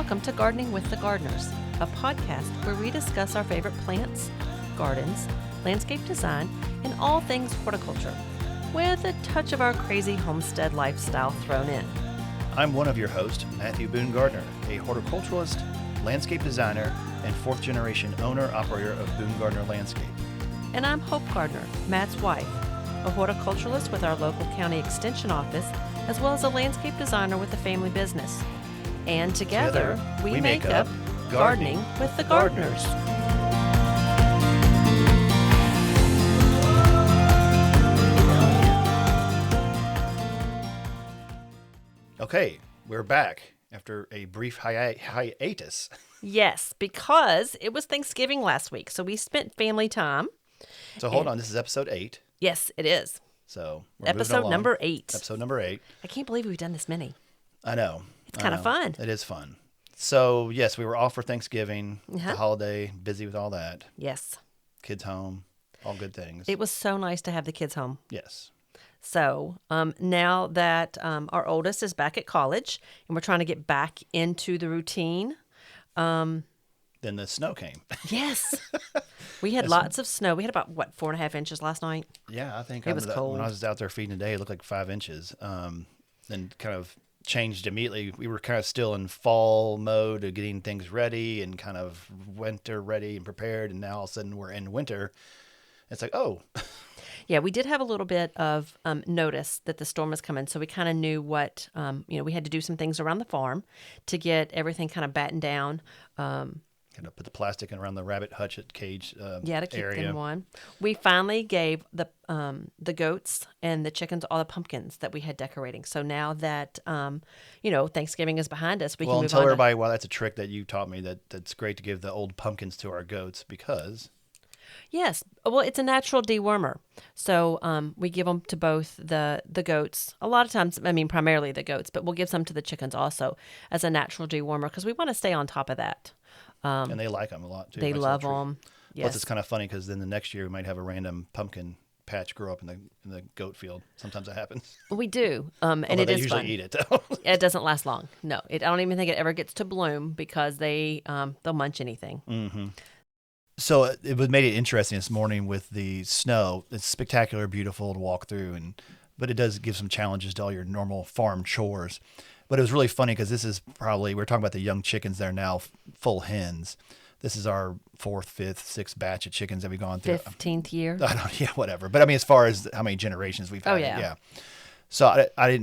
Welcome to Gardening with the Gardeners, a podcast where we discuss our favorite plants, gardens, landscape design, and all things horticulture, with a touch of our crazy homestead lifestyle thrown in. I'm one of your hosts, Matthew Boone Gardner, a horticulturalist, landscape designer, and fourth-generation owner-operator of Boone Gardner Landscape. And I'm Hope Gardner, Matt's wife, a horticulturalist with our local county extension office, as well as a landscape designer with a family business. And together we make up Gardening with the Gardeners. Okay, we're back after a brief hiatus. Yes, because it was Thanksgiving last week, so we spent family time. So hold on, this is episode 8. Yes, it is. So we're Episode number 8. Episode number 8. I can't believe we've done this many. I know. It's kind of fun. It is fun. So, yes, we were off for Thanksgiving, Uh-huh. the holiday, busy with all that. Yes. Kids home, all good things. It was so nice to have the kids home. Yes. So now that our oldest is back at college and we're trying to get back into the routine. Then the snow came. Yes. We had lots of snow. We had about, 4.5 inches last night? Yeah, I think it was cold. When I was out there feeding today, it looked like 5 inches. Then kind of changed immediately. We were kind of still in fall mode of getting things ready and kind of winter ready and prepared. And now all of a sudden we're in winter. It's like, oh. Yeah, we did have a little bit of notice that the storm was coming. So we kind of knew what, we had to do some things around the farm to get everything kind of battened down. Kind of put the plastic around the rabbit hutch cage to keep area. them warm. We finally gave the goats and the chickens all the pumpkins that we had decorating. So now that Thanksgiving is behind us, we can move on. Well, tell everybody why that's a trick that you taught me. That's great to give the old pumpkins to our goats because. Yes, well, it's a natural dewormer. So we give them to both the goats. A lot of times, primarily the goats, but we'll give some to the chickens also as a natural dewormer because we want to stay on top of that. And they like them a lot, too. They love them. Yes. Plus, it's kind of funny because then the next year we might have a random pumpkin patch grow up in the goat field. Sometimes that happens. We do, and it they is usually fun. eat it, though. It doesn't last long. No, I don't even think it ever gets to bloom because they'll munch anything. Mm-hmm. So it made it interesting this morning with the snow. It's spectacular, beautiful to walk through, but it does give some challenges to all your normal farm chores. But it was really funny because this is we're talking about the young chickens that are now full hens. This is our 4th, 5th, 6th batch of chickens that we've gone through. 15th year. Whatever. But as far as how many generations we've had. Oh, yeah. So I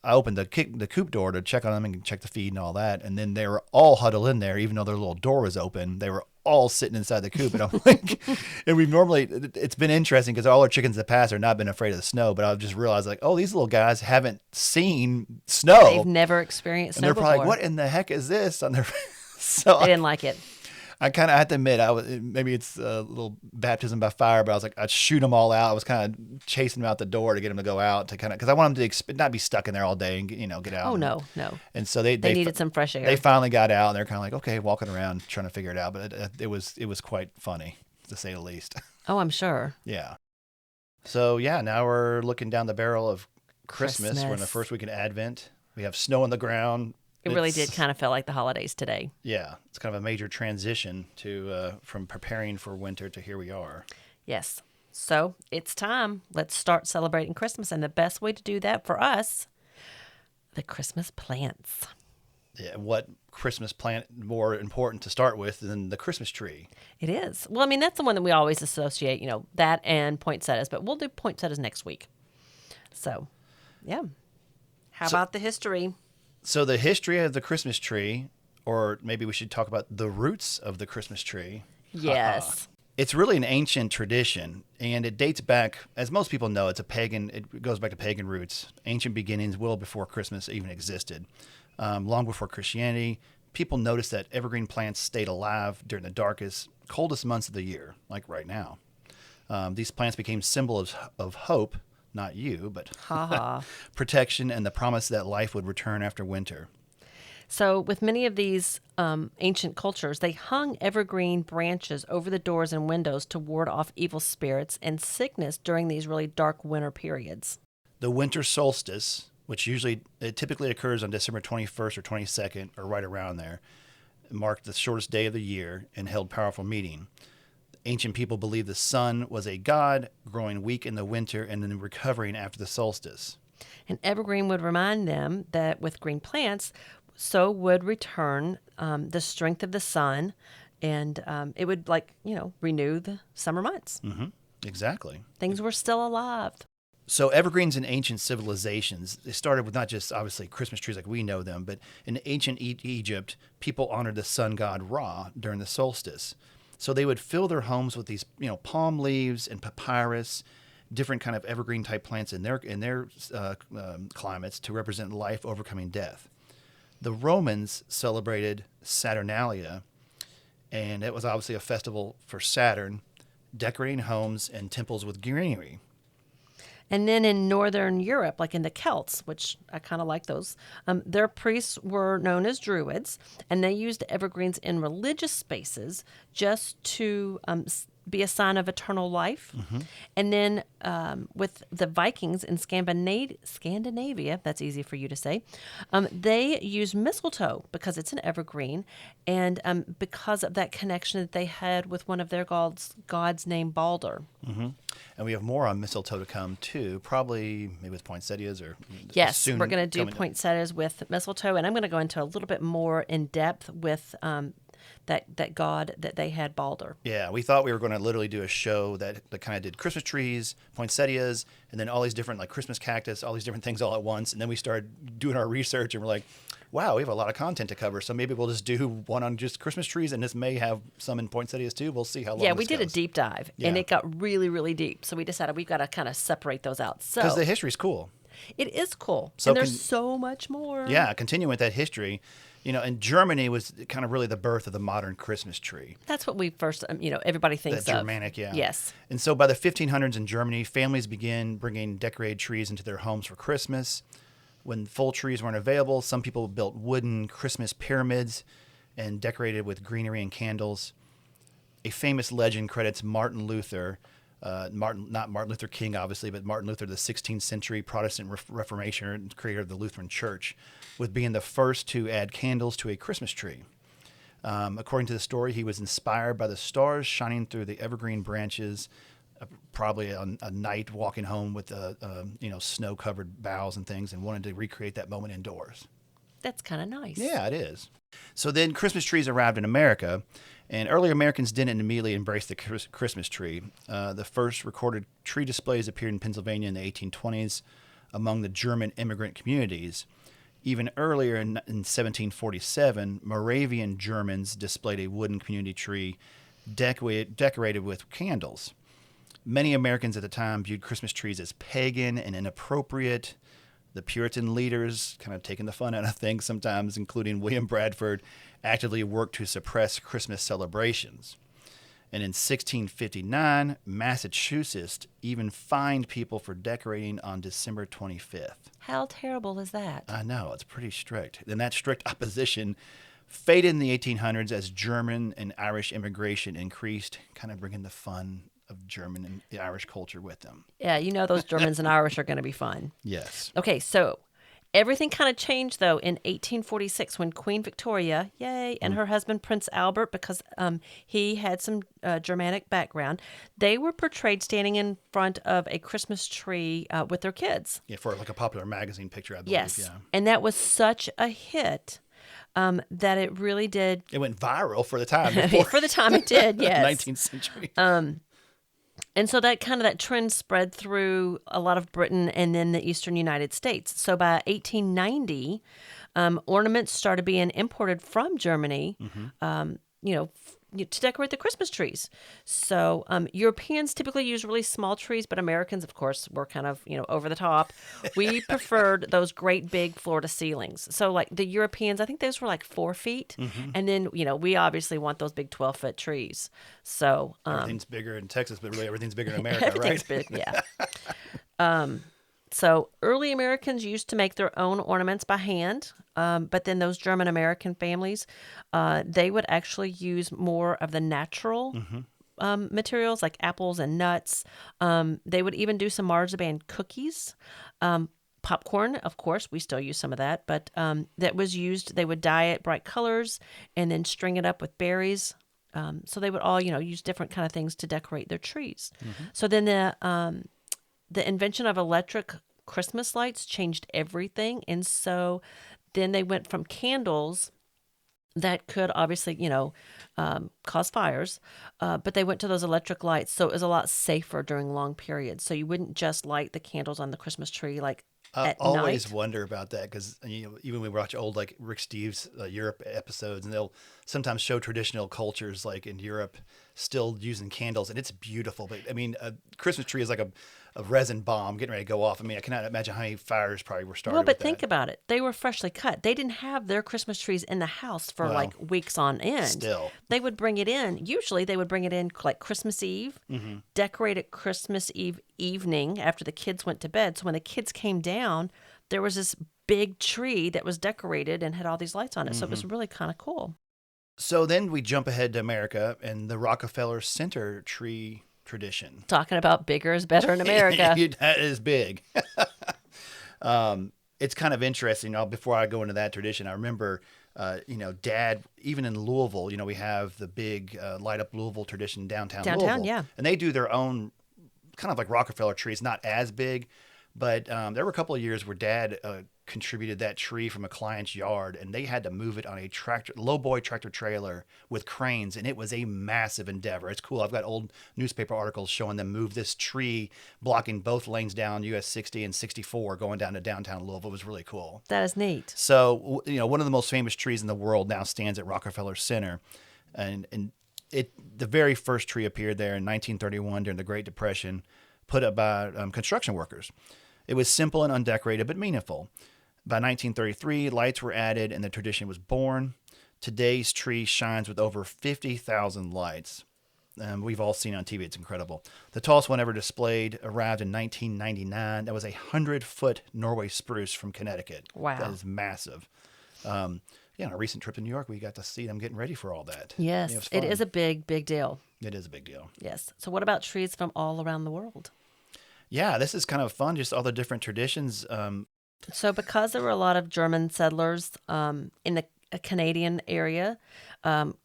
opened the coop door to check on them and check the feed and all that. And then they were all huddled in there, even though their little door was open. They were all sitting inside the coop. And I'm like, and it's been interesting because all our chickens in the past have not been afraid of the snow. But I've just realized these little guys haven't seen snow. They've never experienced snow before. And they're probably like, what in the heck is this? So they didn't like it. I kind of have to admit, maybe it's a little baptism by fire, but I was like, I'd shoot them all out. I was kind of chasing them out the door to get them to go out because I want them to not be stuck in there all day and get out. Oh, no. And so they needed some fresh air. They finally got out and they're kind of like, okay, walking around trying to figure it out. But it was quite funny to say the least. Oh, I'm sure. Yeah. So now we're looking down the barrel of Christmas. We're in the first week of Advent. We have snow on the ground. It really did kind of feel like the holidays today. Yeah, it's kind of a major transition from preparing for winter to here we are. Yes. So it's time. Let's start celebrating Christmas. And the best way to do that for us, the Christmas plants. Yeah, what Christmas plant more important to start with than the Christmas tree? It is. Well, that's the one that we always associate, that and poinsettias. But we'll do poinsettias next week. So, yeah. How about the history? So the history of the Christmas tree, or maybe we should talk about the roots of the Christmas tree. Yes. It's really an ancient tradition, and it dates back, as most people know, it goes back to pagan roots, ancient beginnings well before Christmas even existed. Long before Christianity, people noticed that evergreen plants stayed alive during the darkest, coldest months of the year, like right now. These plants became symbols of hope. Not you, but protection and the promise that life would return after winter. So with many of these ancient cultures, they hung evergreen branches over the doors and windows to ward off evil spirits and sickness during these really dark winter periods. The winter solstice, which typically occurs on December 21st or 22nd or right around there, marked the shortest day of the year, and held powerful meaning. Ancient people believed the sun was a god, growing weak in the winter and then recovering after the solstice. An evergreen would remind them that with green plants, so would return the strength of the sun, and it would, renew the summer months. Mm-hmm. Exactly. Things were still alive. So evergreens in ancient civilizations, they started with not just obviously Christmas trees like we know them, but in ancient Egypt, people honored the sun god Ra during the solstice. So they would fill their homes with these, palm leaves and papyrus, different kind of evergreen type plants in their climates to represent life overcoming death. The Romans celebrated Saturnalia, and it was obviously a festival for Saturn, decorating homes and temples with greenery. And then in Northern Europe, like in the Celts, which I kind of like those, their priests were known as Druids, and they used evergreens in religious spaces just to be a sign of eternal life. Mm-hmm. And then with the Vikings in Scandinavia, that's easy for you to say, they use mistletoe because it's an evergreen, and because of that connection that they had with one of their gods named Balder. Mm-hmm. And we have more on mistletoe to come too, probably maybe with poinsettias or yes, soon we're going to do coming poinsettias with mistletoe, and I'm going to go into a little bit more in depth with that god that they had, Balder. Yeah, we thought we were going to literally do a show that kind of did Christmas trees, poinsettias, and then all these different like Christmas cactus, all these different things all at once. And then we started doing our research and we're like, wow, we have a lot of content to cover. So maybe we'll just do one on just Christmas trees, and this may have some in poinsettias too. We'll see how long Yeah, this we did a goes. deep dive, and it got really, really deep. So we decided we've got to kind of separate those out. Because So the history's cool. it is cool, So and there's so much more. Yeah, continuing with that history, and Germany was kind of really the birth of the modern Christmas tree. That's what we first, everybody thinks The of. Germanic, yeah. Yes. And so by the 1500s in Germany, families began bringing decorated trees into their homes for Christmas. When full trees weren't available, some people built wooden Christmas pyramids and decorated with greenery and candles. A famous legend credits Martin Luther, not Martin Luther King, obviously, but Martin Luther, the 16th century Protestant Reformation and creator of the Lutheran Church, with being the first to add candles to a Christmas tree. According to the story, he was inspired by the stars shining through the evergreen branches, probably on a night walking home with snow-covered boughs and things, and wanted to recreate that moment indoors. That's kind of nice. Yeah, it is. So then Christmas trees arrived in America, and early Americans didn't immediately embrace the Christmas tree. The first recorded tree displays appeared in Pennsylvania in the 1820s among the German immigrant communities. Even earlier in 1747, Moravian Germans displayed a wooden community tree decorated with candles. Many Americans at the time viewed Christmas trees as pagan and inappropriate. The Puritan leaders, kind of taking the fun out of things sometimes, including William Bradford, actively worked to suppress Christmas celebrations. And in 1659, Massachusetts even fined people for decorating on December 25th. How terrible is that? I know, it's pretty strict. And that strict opposition faded in the 1800s as German and Irish immigration increased, kind of bringing the fun of German and the Irish culture with them. Yeah, those Germans and Irish are going to be fun. Yes. Okay, so everything kind of changed, though, in 1846 when Queen Victoria, yay, and her husband Prince Albert, because he had some Germanic background, they were portrayed standing in front of a Christmas tree with their kids. Yeah, for like a popular magazine picture, I believe. Yes, Yeah. and that was such a hit that it really did. It went viral for the time. For the time it did, yes. 19th century. And so that trend spread through a lot of Britain and then the eastern United States. So by 1890, ornaments started being imported from Germany, to decorate the Christmas trees. So Europeans typically use really small trees, but Americans, of course, were kind of, over the top. We preferred those great big floor-to-ceilings. So like the Europeans, I think those were like 4 feet. Mm-hmm. And then, we obviously want those big 12-foot trees. So Everything's bigger in Texas, but really everything's bigger in America, everything's right? big, yeah. So early Americans used to make their own ornaments by hand, but then those German American families, they would actually use more of the natural materials like apples and nuts. They would even do some marzipan cookies. Popcorn, of course, we still use some of that, but that was used. They would dye it bright colors and then string it up with berries. So they would all, use different kind of things to decorate their trees. So then the invention of electric Christmas lights changed everything, and so then they went from candles that could obviously, cause fires, but they went to those electric lights, so it was a lot safer during long periods. So you wouldn't just light the candles on the Christmas tree like I at always night. wonder about that because even when we watch old like Rick Steves Europe episodes, and they'll sometimes show traditional cultures like in Europe still using candles, and it's beautiful. But I mean, a Christmas tree is like a resin bomb getting ready to go off. I mean, I cannot imagine how many fires probably were started. Well, but with think that. about it. They were freshly cut. They didn't have their Christmas trees in the house for Well, like weeks on end. still. They would bring it in. Usually they would bring it in like Christmas Eve, decorate it Christmas Eve evening after the kids went to bed. So when the kids came down, there was this big tree that was decorated and had all these lights on it. So it was really kind of cool. So then we jump ahead to America and the Rockefeller Center tree tradition. Talking about bigger is better in America. That is big. It's kind of interesting. Before I go into that tradition, I remember, Dad, even in Louisville, we have the big light up Louisville tradition downtown Louisville. Yeah. And they do their own kind of like Rockefeller trees, not as big, but there were a couple of years where Dad contributed that tree from a client's yard, and they had to move it on a lowboy tractor trailer with cranes, and it was a massive endeavor. It's cool. I've got old newspaper articles showing them move this tree, blocking both lanes down US 60 and 64, going down to downtown Louisville. It was really cool. That is neat. So, one of the most famous trees in the world now stands at Rockefeller Center, and the very first tree appeared there in 1931 during the Great Depression, put up by construction workers. It was simple and undecorated, but meaningful. By 1933, lights were added and the tradition was born. Today's tree shines with over 50,000 lights. We've all seen it on TV. It's incredible. The tallest one ever displayed arrived in 1999. That was a 100-foot Norway spruce from Connecticut. Wow. That is massive. On a recent trip to New York, we got to see them getting ready for all that. Yes, It was it fun. is a big, big deal. It is a big deal. Yes. So what about trees from all around the world? Yeah, this is kind of fun, just all the different traditions. So because there were a lot of German settlers in the Canadian area,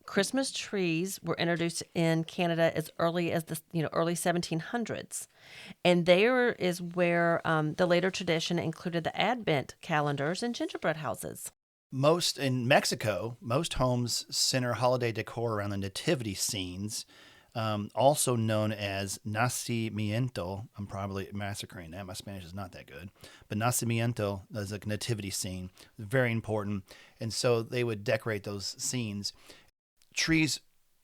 Christmas trees were introduced in Canada as early as the early 1700s. And there is where the later tradition included the Advent calendars and gingerbread houses. In Mexico, most homes center holiday decor around the nativity scenes, also known as nacimiento. I'm probably massacring that. My Spanish is not that good. But nacimiento is a nativity scene. Very important. And so they would decorate those scenes. Trees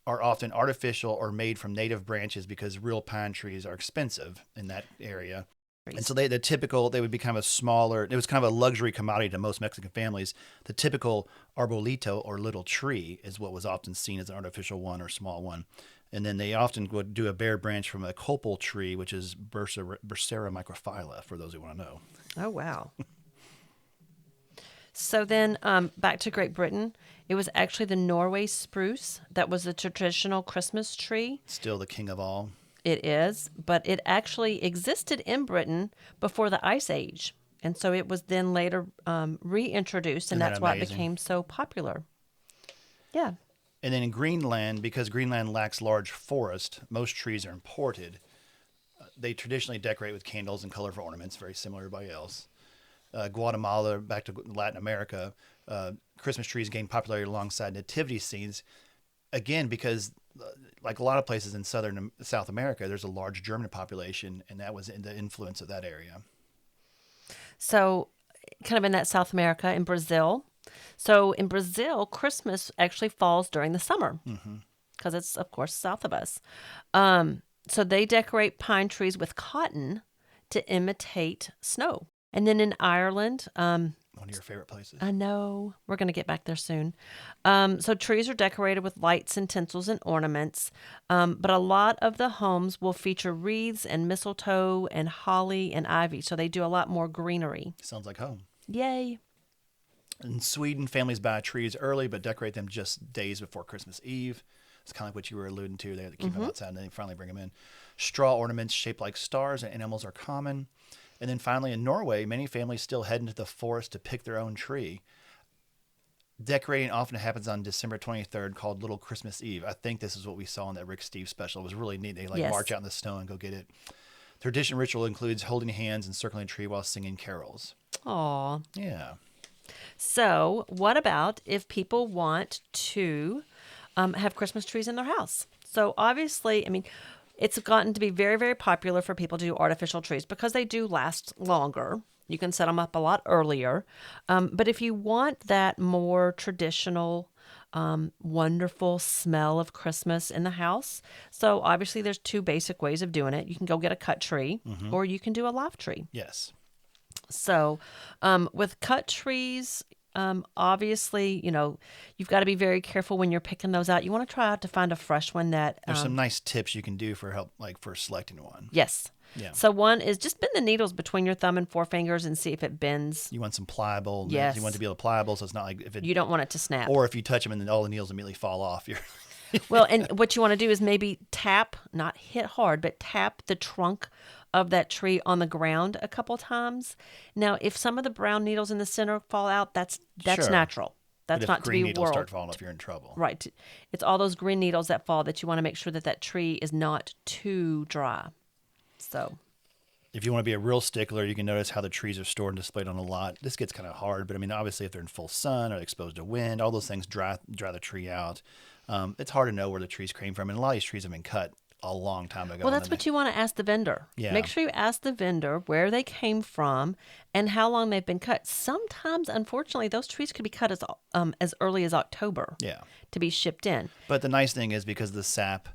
are often artificial or made from native branches because real pine trees are expensive in that area. And so they would be kind of a smaller, it was kind of a luxury commodity to most Mexican families. The typical arbolito or little tree is what was often seen as an artificial one or small one. And then they often would do a bare branch from a copal tree, which is Bursera microphylla, for those who want to know. Oh, wow. So then back to Great Britain, it was actually the Norway spruce that was the traditional Christmas tree. Still the king of all. It is, but it actually existed in Britain before the Ice Age. And so it was then later reintroduced, and Isn't that that's why it amazing? became so popular. Yeah. And then in Greenland, because Greenland lacks large forest, most trees are imported. They traditionally decorate with candles and colorful ornaments, very similar to everybody else. Guatemala, back to Latin America, Christmas trees gained popularity alongside nativity scenes. Again, because like a lot of places in South America, there's a large German population, and that was in the influence of that area. So kind of in that South America, in Brazil. So in Brazil, Christmas actually falls during the summer because it's, of course, south of us. So they decorate pine trees with cotton to imitate snow. And then in Ireland, One of your favorite places. I know. We're going to get back there soon. So trees are decorated with lights and tinsels and ornaments, but a lot of the homes will feature wreaths and mistletoe and holly and ivy. So they do a lot more greenery. Sounds like home. Yay. In Sweden, families buy trees early but decorate them just days before Christmas Eve. It's kind of like what you were alluding to. They have to keep them outside and then finally bring them in. Straw ornaments shaped like stars and animals are common. And then finally, in Norway, many families still head into the forest to pick their own tree. Decorating often happens on December 23rd, called Little Christmas Eve. I think this is what we saw in that Rick Steve special. It was really neat. They Yes. march out in the snow and go get it. Tradition ritual includes holding hands and circling a tree while singing carols. Aw. Yeah. So, what about if people want to have Christmas trees in their house? So, obviously, I mean, it's gotten to be very, very popular for people to do artificial trees because they do last longer. You can set them up a lot earlier. But if you want that more traditional, wonderful smell of Christmas in the house, so obviously there's two basic ways of doing it. You can go get a cut tree, or you can do a live tree. Yes. So, with cut trees, obviously, you've got to be very careful when you're picking those out. You want to try out to find a fresh one that. There's some nice tips you can do for help, like for selecting one. Yes. Yeah. So one is just bend the needles between your thumb and forefingers and see if it bends. You want some pliable. Yes. You want it to be able to pliable, so it's not like if it. You don't want it to snap. Or if you touch them and then all the needles immediately fall off. You're. Well, and what you want to do is maybe tap, not hit hard, but tap the trunk of that tree on the ground a couple times. Now, if some of the brown needles in the center fall out, that's Sure. natural. That's But if not to green be needles world. start falling off, you're in trouble. Right. It's all those green needles that fall that you want to make sure that that tree is not too dry. So. If you want to be a real stickler, you can notice how the trees are stored and displayed on a lot. This gets kind of hard, but I mean, obviously, if they're in full sun or exposed to wind, all those things dry the tree out. It's hard to know where the trees came from, and a lot of these trees have been cut a long time ago. Well, that's what you want to ask the vendor. Yeah. Make sure you ask the vendor where they came from and how long they've been cut. Sometimes, unfortunately, those trees could be cut as early as October. Yeah. To be shipped in. But the nice thing is because of the sap,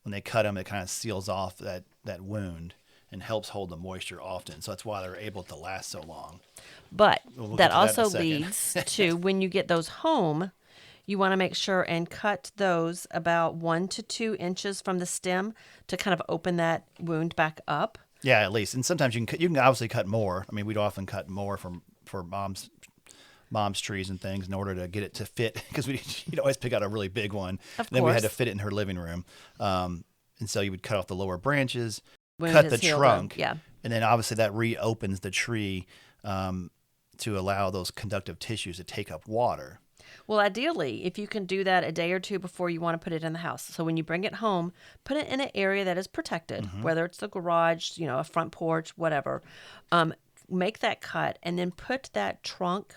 when they cut them, it kind of seals off that wound and helps hold the moisture often. So that's why they're able to last so long. But We'll that get to that in a also second. leads to when you get those home, you want to make sure and cut those about 1 to 2 inches from the stem to kind of open that wound back up. Yeah, at least. And sometimes you can obviously cut more. I mean, we'd often cut more for mom's trees and things in order to get it to fit because you'd always pick out a really big one. Of And then we had to course. fit it in her living room. And so you would cut off the lower branches, Wound cut has the healed trunk, up, yeah. and then obviously that reopens the tree to allow those conductive tissues to take up water. Well, ideally, if you can do that a day or two before you want to put it in the house. So when you bring it home, put it in an area that is protected, whether it's the garage, a front porch, whatever. Make that cut and then put that trunk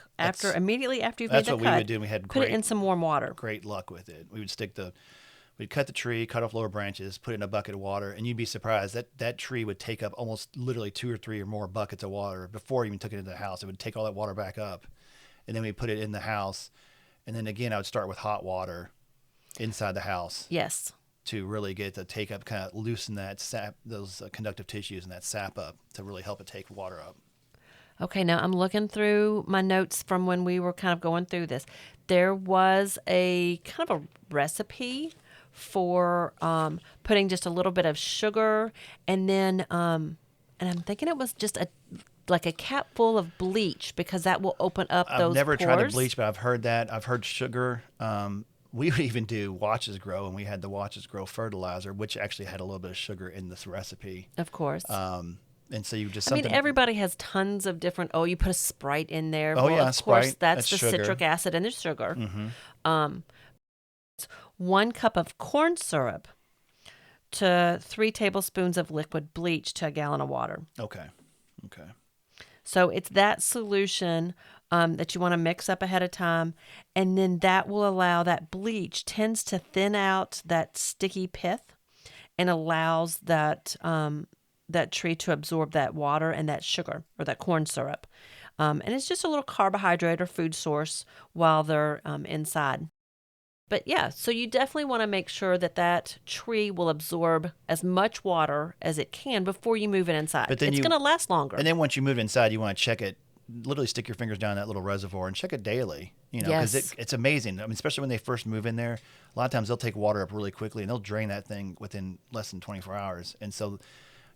immediately after you've made That's the what cut. we would do. We had put it in some warm water. great luck with it. We'd cut the tree, cut off lower branches, put it in a bucket of water, and you'd be surprised that tree would take up almost literally 2 or 3 or more buckets of water before you even took it into the house. It would take all that water back up, and then we put it in the house, and then again I would start with hot water inside the house Yes. to really get it to take up, kind of loosen that sap, those conductive tissues and that sap up to really help it take water up. Okay, now I'm looking through my notes from when we were kind of going through this. There was a kind of a recipe for putting just a little bit of sugar and then, and I'm thinking it was just like a cap full of bleach because that will open up those I've never pores. tried to bleach, but I've heard that. I've heard sugar. We would even do Watches Grow, and we had the Watches Grow fertilizer, which actually had a little bit of sugar in this recipe. Of course. And so you just I mean, something. everybody has tons of different. Oh, you put a Sprite in there. Oh, well, yeah, of course, Sprite, that's that's the sugar. citric acid and the sugar. Mm-hmm. 1 cup of corn syrup to 3 tablespoons of liquid bleach to a gallon of water. Okay. So it's that solution that you want to mix up ahead of time, and then that will allow that bleach tends to thin out that sticky pith and allows that that tree to absorb that water and that sugar or that corn syrup. And it's just a little carbohydrate or food source while they're inside. But yeah, so you definitely want to make sure that that tree will absorb as much water as it can before you move it inside. But then it's going to last longer. And then once you move it inside, you want to check it. Literally stick your fingers down that little reservoir and check it daily. Because Yes. it's amazing. I mean, especially when they first move in there, a lot of times they'll take water up really quickly and they'll drain that thing within less than 24 hours. And so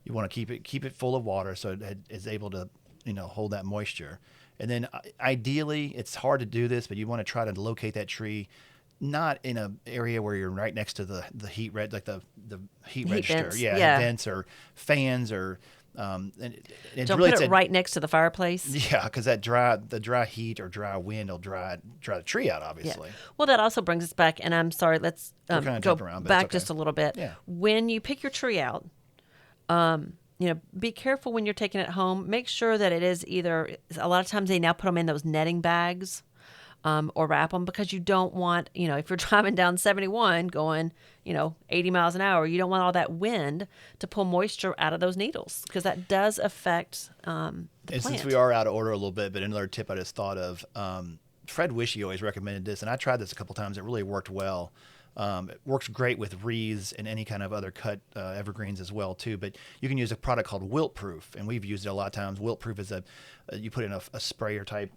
you want to keep it full of water so it is able to hold that moisture. And then ideally, it's hard to do this, but you want to try to locate that tree not in an area where you're right next to the heat, like the heat register. vents. Yeah, Yeah. vents or fans or And Don't really put it right next to the fireplace. Yeah, because the dry heat or dry wind will dry the tree out, obviously. Yeah. Well, that also brings us back, and I'm sorry, let's We're kind of go jumping around, but back it's okay. just a little bit. Yeah. When you pick your tree out, be careful when you're taking it home. Make sure that it is either, a lot of times they now put them in those netting bags or wrap them, because you don't want, if you're driving down 71 going, 80 miles an hour, you don't want all that wind to pull moisture out of those needles, because that does affect the And plant. since we are out of order a little bit, but another tip I just thought of, Fred Wishy always recommended this, and I tried this a couple times. It really worked well. It works great with wreaths and any kind of other cut evergreens as well too. But you can use a product called Wilt Proof, and we've used it a lot of times. Wilt Proof is you put in a sprayer type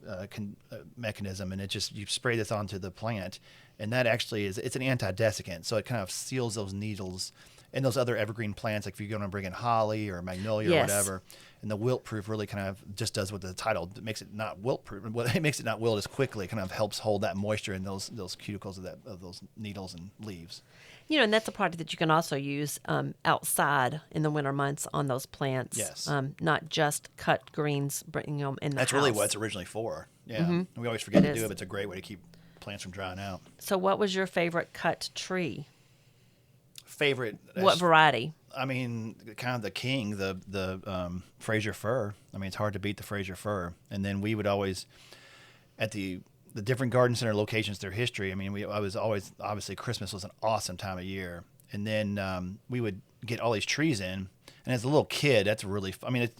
mechanism, and you spray this onto the plant, and that actually it's an anti-desiccant, so it kind of seals those needles and those other evergreen plants, like if you're going to bring in holly or magnolia or whatever. And the wilt proof really kind of just does what the title, it makes it not wilt proof. It makes it not wilt as quickly. It kind of helps hold that moisture in those cuticles of those needles and leaves. And that's a product that you can also use outside in the winter months on those plants. Yes. Not just cut greens, bringing them in the That's house. really what it's originally for. Yeah. Mm-hmm. We always forget to do it, but it's a great way to keep plants from drying out. So what was your favorite cut tree? What variety? I mean, kind of the king, the Fraser fir. I mean, it's hard to beat the Fraser fir. And then we would always, at the different garden center locations, their history. I mean, I was always, obviously Christmas was an awesome time of year. And then we would get all these trees in. And as a little kid, that's really,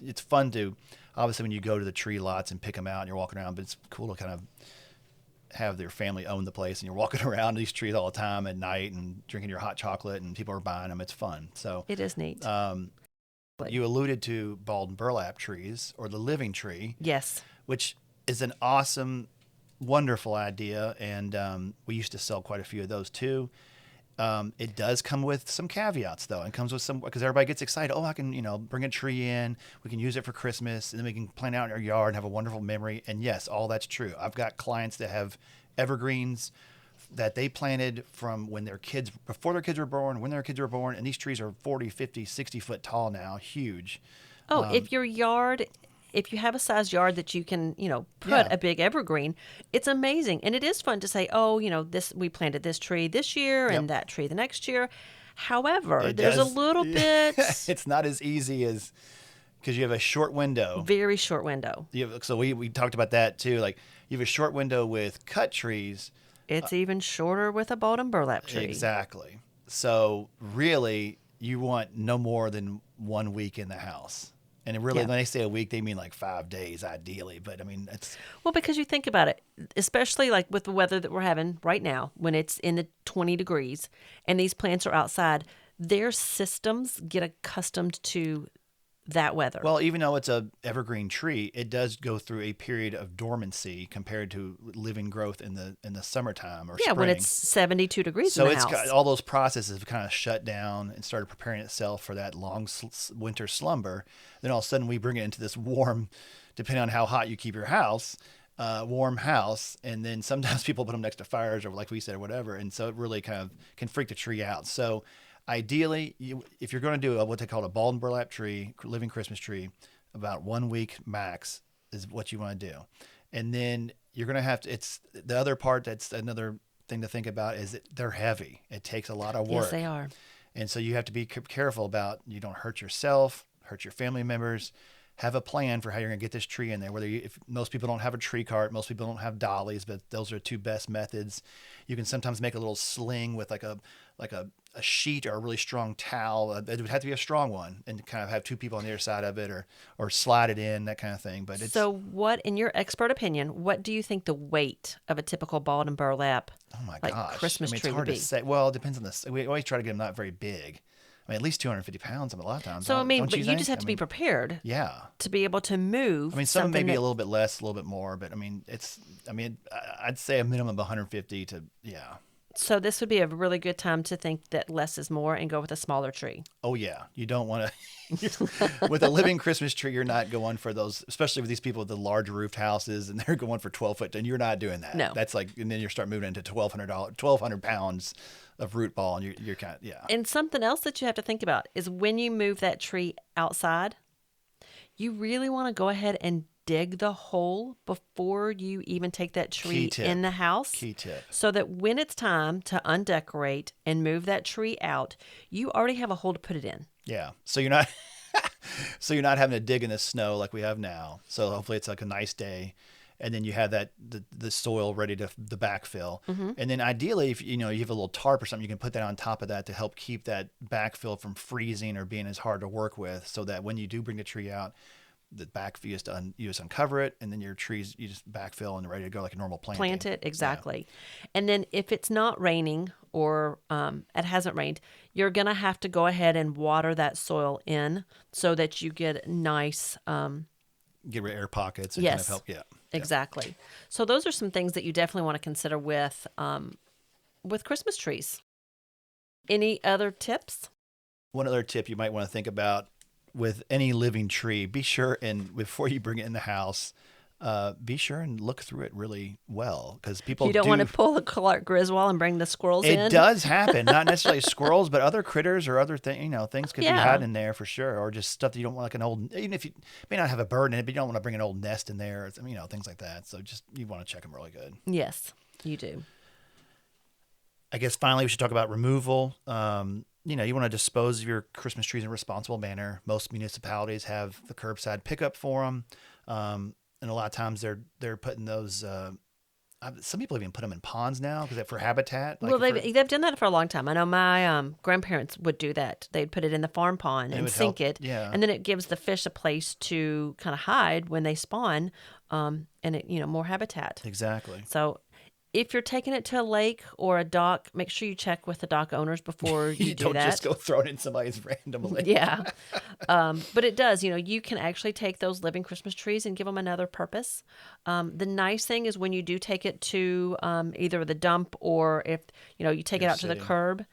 it's fun to, obviously when you go to the tree lots and pick them out and you're walking around, but it's cool to kind of have your family own the place, and you're walking around these trees all the time at night and drinking your hot chocolate, and people are buying them. It's fun. So it is neat. You alluded to bald and burlap trees, or the living tree. Yes. Which is an awesome, wonderful idea, and we used to sell quite a few of those too. It does come with some caveats, though. It comes with some, because everybody gets excited. Oh, I can, bring a tree in. We can use it for Christmas, and then we can plant out in our yard and have a wonderful memory. And yes, all that's true. I've got clients that have evergreens that they planted from before their kids were born, when their kids were born, and these trees are 40, 50, 60 foot tall now, huge. Oh, if you have a size yard that you can, put a big evergreen, it's amazing. And it is fun to say, oh, we planted this tree this year and that tree the next year. However, there's a little bit. It's not as easy as, because you have a short window. Very short window. So we talked about that too. Like, you have a short window with cut trees. It's even shorter with a bald and burlap tree. Exactly. So really, you want no more than 1 week in the house. And really, when they say a week, they mean like 5 days, ideally. But I mean, it's... Well, because you think about it, especially like with the weather that we're having right now, when it's in the 20 degrees and these plants are outside, their systems get accustomed to that weather. Well, even though it's a evergreen tree, it does go through a period of dormancy compared to living growth in the summertime or spring. When it's 72 degrees in the house. So it's got, all those processes have kind of shut down and started preparing itself for that long winter slumber. Then all of a sudden we bring it into this warm, depending on how hot you keep your house, warm house. And then sometimes people put them next to fires or like we said or whatever. And so it really kind of can freak the tree out. So ideally, if you're going to do what they call a bald and burlap tree, living Christmas tree, about 1 week max is what you want to do. And then you're going to have to, it's the other part that's another thing to think about is that they're heavy. It takes a lot of work. Yes, they are. And so you have to be careful about you don't hurt yourself, hurt your family members. Have a plan for how you're going to get this tree in there. If most people don't have a tree cart, most people don't have dollies, but those are two best methods. You can sometimes make a little sling with like a sheet or a really strong towel. It would have to be a strong one, and kind of have two people on the other side of it, or slide it in, that kind of thing. But it's, so, what, in your expert opinion, what do you think the weight of a typical bald and burlap Christmas tree it's hard would be? to say. Well, it depends on this. We always try to get them not very big. I mean, at least 250 pounds a lot of times. So, but you just have to be prepared. Yeah. To be able to move. I mean, some maybe a little bit less, a little bit more, but I mean, I'd say a minimum of 150 to, yeah. So this would be a really good time to think that less is more and go with a smaller tree. Oh, yeah. You don't want to, with a living Christmas tree, you're not going for those, especially with these people with the large roofed houses and they're going for 12 foot, and you're not doing that. No. That's like, and then you start moving into $1,200 pounds of root ball, and you're kind of, yeah. And something else that you have to think about is when you move that tree outside, you really want to go ahead and dig the hole before you even take that tree in the house. Key tip. So that when it's time to undecorate and move that tree out, you already have a hole to put it in. Yeah. So you're not having to dig in the snow like we have now. So hopefully it's like a nice day. And then you have the soil ready to the backfill. Mm-hmm. And then ideally, if you have a little tarp or something, you can put that on top of that to help keep that backfill from freezing or being as hard to work with, so that when you do bring the tree out, the backfill you just uncover it, and then your trees you just backfill and ready to go like a normal planting. Plant it, exactly. Yeah. And then if it's not raining or it hasn't rained, you're going to have to go ahead and water that soil in so that you get nice... get rid of air pockets and yes, kind of help. Yeah. Exactly. So those are some things that you definitely want to consider with Christmas trees. Any other tips? One other tip you might want to think about with any living tree, be sure and before you bring it in the house, be sure and look through it really well, because people you don't want to pull a Clark Griswold and bring the squirrels in. It does happen, not necessarily squirrels, but other critters or other things could be had in there for sure, or just stuff that you don't want, like an old. Even if you may not have a bird in it, but you don't want to bring an old nest in there, things like that. So just you want to check them really good. Yes, you do. I guess finally we should talk about removal. You want to dispose of your Christmas trees in a responsible manner. Most municipalities have the curbside pickup for them. And a lot of times they're putting those. Some people even put them in ponds now for habitat. Well, they've done that for a long time. I know my grandparents would do that. They'd put it in the farm pond and sink it, and then it gives the fish a place to kind of hide when they spawn, and it more habitat. Exactly. So, if you're taking it to a lake or a dock, make sure you check with the dock owners before you do don't that. Just go throw it in somebody's random lake. Yeah. But it does, you can actually take those living Christmas trees and give them another purpose. The nice thing is when you do take it to either the dump, or if, you take it out to the curb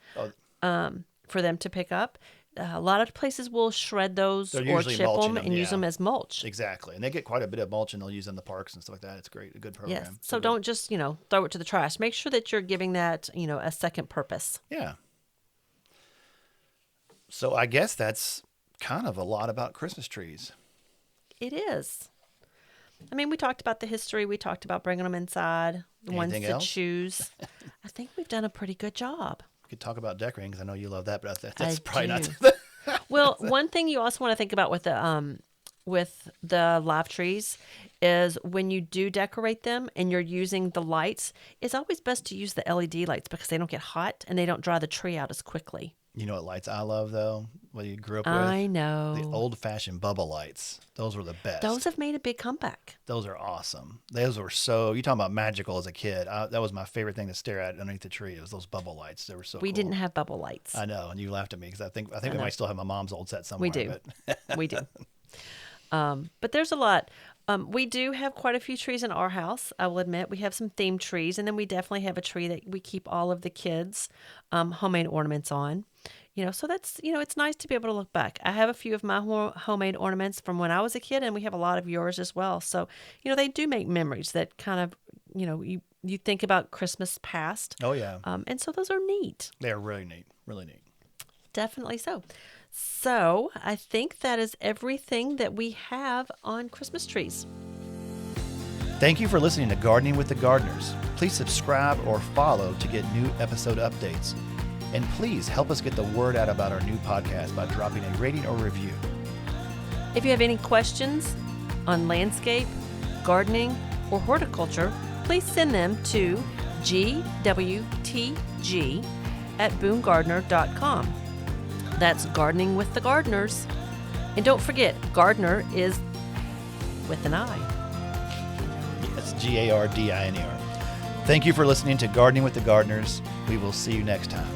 for them to pick up. A lot of places will shred those or chip them and use them as mulch. Exactly. And they get quite a bit of mulch, and they'll use them in the parks and stuff like that. It's great. A good program. Yes. So don't just, throw it to the trash. Make sure that you're giving that, a second purpose. Yeah. So I guess that's kind of a lot about Christmas trees. It is. I mean, we talked about the history. We talked about bringing them inside, the ones to choose. I think we've done a pretty good job. We could talk about decorating, because I know you love that, but that's probably not. Well, one thing you also want to think about with the live trees is when you do decorate them and you're using the lights, it's always best to use the LED lights because they don't get hot and they don't dry the tree out as quickly. You know what lights I love, though? What you grew up with? I know. The old-fashioned bubble lights. Those were the best. Those have made a big comeback. Those are awesome. Those were you talking about magical as a kid. That was my favorite thing to stare at underneath the tree. It was those bubble lights. They were so cool. We didn't have bubble lights. I know, and you laughed at me because I think we might still have my mom's old set somewhere. We do. But We do. But there's a lot. We do have quite a few trees in our house. I will admit we have some themed trees, and then we definitely have a tree that we keep all of the kids' homemade ornaments on. So that's, it's nice to be able to look back. I have a few of my homemade ornaments from when I was a kid, and we have a lot of yours as well. So, they do make memories that kind of, you think about Christmas past. Oh, yeah. And so those are neat. They're really neat. Really neat. Definitely so. So I think that is everything that we have on Christmas trees. Thank you for listening to Gardening with the Gardeners. Please subscribe or follow to get new episode updates. And please help us get the word out about our new podcast by dropping a rating or review. If you have any questions on landscape, gardening, or horticulture, please send them to gwtg@boonegardner.com. That's Gardening with the Gardeners. And don't forget, Gardner is with an I. Yes, Gardiner. Thank you for listening to Gardening with the Gardeners. We will see you next time.